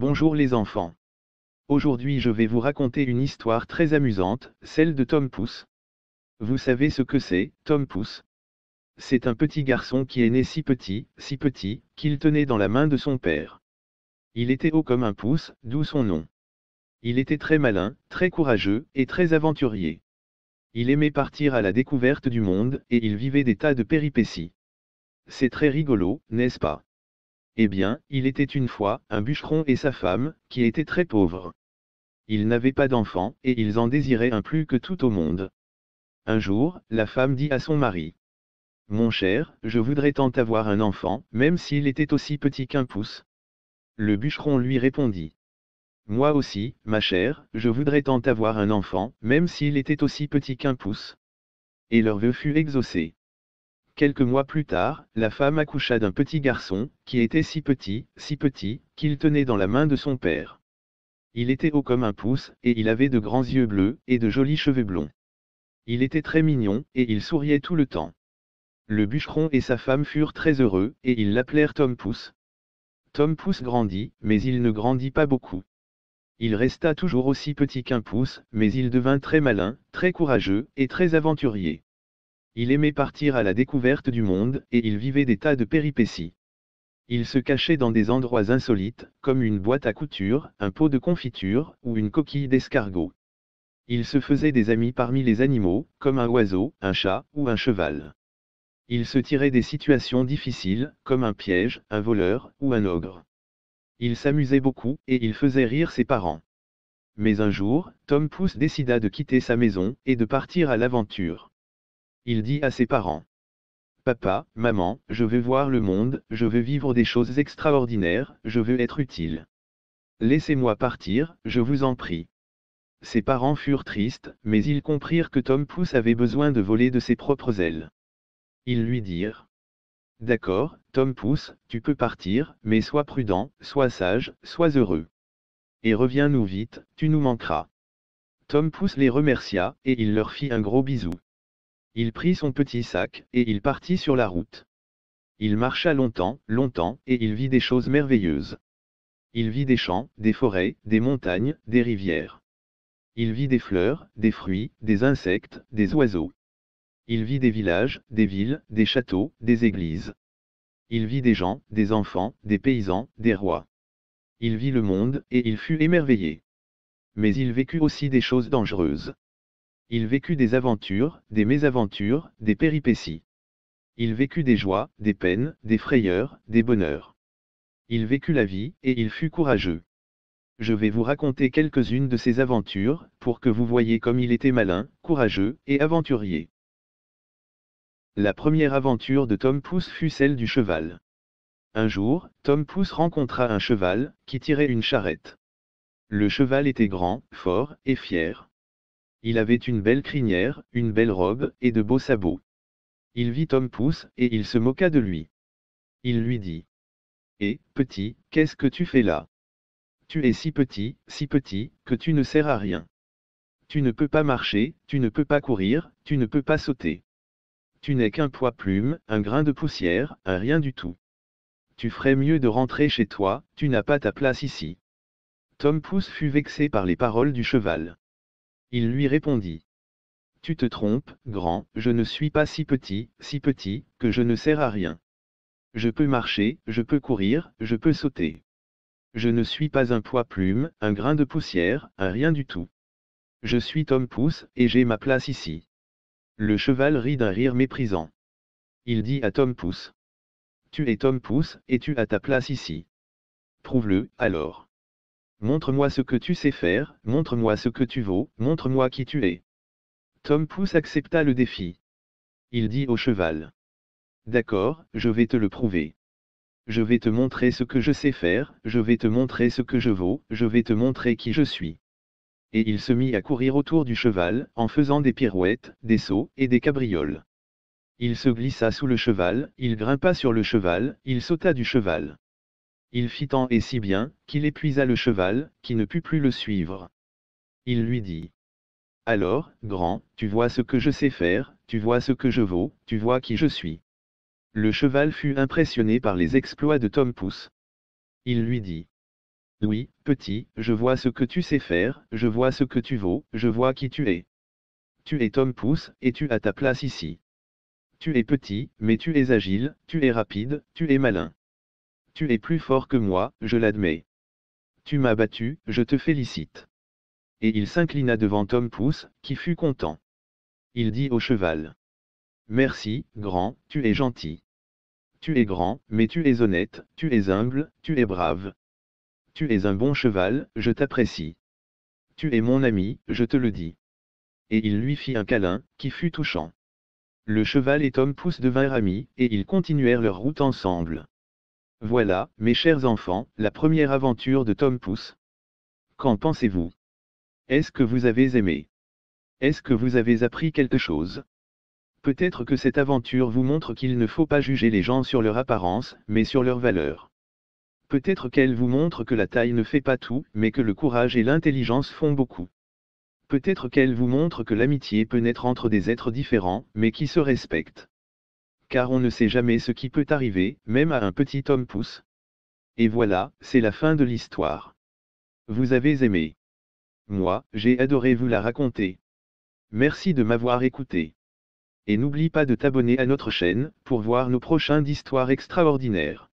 Bonjour les enfants. Aujourd'hui je vais vous raconter une histoire très amusante, celle de Tom Pouce. Vous savez ce que c'est, Tom Pouce? C'est un petit garçon qui est né si petit, qu'il tenait dans la main de son père. Il était haut comme un pouce, d'où son nom. Il était très malin, très courageux, et très aventurier. Il aimait partir à la découverte du monde, et il vivait des tas de péripéties. C'est très rigolo, n'est-ce pas? Eh bien, il était une fois, un bûcheron et sa femme, qui étaient très pauvres. Ils n'avaient pas d'enfants, et ils en désiraient un plus que tout au monde. Un jour, la femme dit à son mari: Mon cher, je voudrais tant avoir un enfant, même s'il était aussi petit qu'un pouce. Le bûcheron lui répondit: Moi aussi, ma chère, je voudrais tant avoir un enfant, même s'il était aussi petit qu'un pouce. Et leur vœu fut exaucé. Quelques mois plus tard, la femme accoucha d'un petit garçon, qui était si petit, qu'il tenait dans la main de son père. Il était haut comme un pouce, et il avait de grands yeux bleus, et de jolis cheveux blonds. Il était très mignon, et il souriait tout le temps. Le bûcheron et sa femme furent très heureux, et ils l'appelèrent Tom Pouce. Tom Pouce grandit, mais il ne grandit pas beaucoup. Il resta toujours aussi petit qu'un pouce, mais il devint très malin, très courageux, et très aventurier. Il aimait partir à la découverte du monde, et il vivait des tas de péripéties. Il se cachait dans des endroits insolites, comme une boîte à couture, un pot de confiture, ou une coquille d'escargot. Il se faisait des amis parmi les animaux, comme un oiseau, un chat, ou un cheval. Il se tirait des situations difficiles, comme un piège, un voleur, ou un ogre. Il s'amusait beaucoup, et il faisait rire ses parents. Mais un jour, Tom Pouce décida de quitter sa maison, et de partir à l'aventure. Il dit à ses parents: Papa, maman, je veux voir le monde, je veux vivre des choses extraordinaires, je veux être utile. Laissez-moi partir, je vous en prie. Ses parents furent tristes, mais ils comprirent que Tom Pouce avait besoin de voler de ses propres ailes. Ils lui dirent: D'accord, Tom Pouce, tu peux partir, mais sois prudent, sois sage, sois heureux. Et reviens-nous vite, tu nous manqueras. Tom Pouce les remercia, et il leur fit un gros bisou. Il prit son petit sac, et il partit sur la route. Il marcha longtemps, et il vit des choses merveilleuses. Il vit des champs, des forêts, des montagnes, des rivières. Il vit des fleurs, des fruits, des insectes, des oiseaux. Il vit des villages, des villes, des châteaux, des églises. Il vit des gens, des enfants, des paysans, des rois. Il vit le monde, et il fut émerveillé. Mais il vécut aussi des choses dangereuses. Il vécut des aventures, des mésaventures, des péripéties. Il vécut des joies, des peines, des frayeurs, des bonheurs. Il vécut la vie, et il fut courageux. Je vais vous raconter quelques-unes de ses aventures, pour que vous voyiez comme il était malin, courageux, et aventurier. La première aventure de Tom Pouce fut celle du cheval. Un jour, Tom Pouce rencontra un cheval, qui tirait une charrette. Le cheval était grand, fort, et fier. Il avait une belle crinière, une belle robe, et de beaux sabots. Il vit Tom Pouce, et il se moqua de lui. Il lui dit: Eh, petit, qu'est-ce que tu fais là? Tu es si petit, que tu ne sers à rien. Tu ne peux pas marcher, tu ne peux pas courir, tu ne peux pas sauter. Tu n'es qu'un poids plume, un grain de poussière, un rien du tout. Tu ferais mieux de rentrer chez toi, tu n'as pas ta place ici. Tom Pouce fut vexé par les paroles du cheval. Il lui répondit: Tu te trompes, grand, je ne suis pas si petit, que je ne sers à rien. Je peux marcher, je peux courir, je peux sauter. Je ne suis pas un poids plume, un grain de poussière, un rien du tout. Je suis Tom Pouce, et j'ai ma place ici. Le cheval rit d'un rire méprisant. Il dit à Tom Pouce: Tu es Tom Pouce, et tu as ta place ici. Prouve-le, alors. Montre-moi ce que tu sais faire, montre-moi ce que tu vaux, montre-moi qui tu es. Tom Pouce accepta le défi. Il dit au cheval: D'accord, je vais te le prouver. Je vais te montrer ce que je sais faire, je vais te montrer ce que je vaux, je vais te montrer qui je suis. Et il se mit à courir autour du cheval, en faisant des pirouettes, des sauts, et des cabrioles. Il se glissa sous le cheval, il grimpa sur le cheval, il sauta du cheval. Il fit tant et si bien, qu'il épuisa le cheval, qui ne put plus le suivre. Il lui dit: Alors, grand, tu vois ce que je sais faire, tu vois ce que je vaux, tu vois qui je suis. Le cheval fut impressionné par les exploits de Tom Pouce. Il lui dit: Oui, petit, je vois ce que tu sais faire, je vois ce que tu vaux, je vois qui tu es. Tu es Tom Pouce, et tu as ta place ici. Tu es petit, mais tu es agile, tu es rapide, tu es malin. Tu es plus fort que moi, je l'admets. Tu m'as battu, je te félicite. Et il s'inclina devant Tom Pouce, qui fut content. Il dit au cheval. Merci, grand, tu es gentil. Tu es grand, mais tu es honnête, tu es humble, tu es brave. Tu es un bon cheval, je t'apprécie. Tu es mon ami, je te le dis. Et il lui fit un câlin, qui fut touchant. Le cheval et Tom Pouce devinrent amis, et ils continuèrent leur route ensemble. Voilà, mes chers enfants, la première aventure de Tom Pouce. Qu'en pensez-vous? Est-ce que vous avez aimé? Est-ce que vous avez appris quelque chose? Peut-être que cette aventure vous montre qu'il ne faut pas juger les gens sur leur apparence, mais sur leur valeur. Peut-être qu'elle vous montre que la taille ne fait pas tout, mais que le courage et l'intelligence font beaucoup. Peut-être qu'elle vous montre que l'amitié peut naître entre des êtres différents, mais qui se respectent. Car on ne sait jamais ce qui peut arriver, même à un petit Tom Pouce. Et voilà, c'est la fin de l'histoire. Vous avez aimé. Moi, j'ai adoré vous la raconter. Merci de m'avoir écouté. Et n'oublie pas de t'abonner à notre chaîne, pour voir nos prochains d'histoires extraordinaires.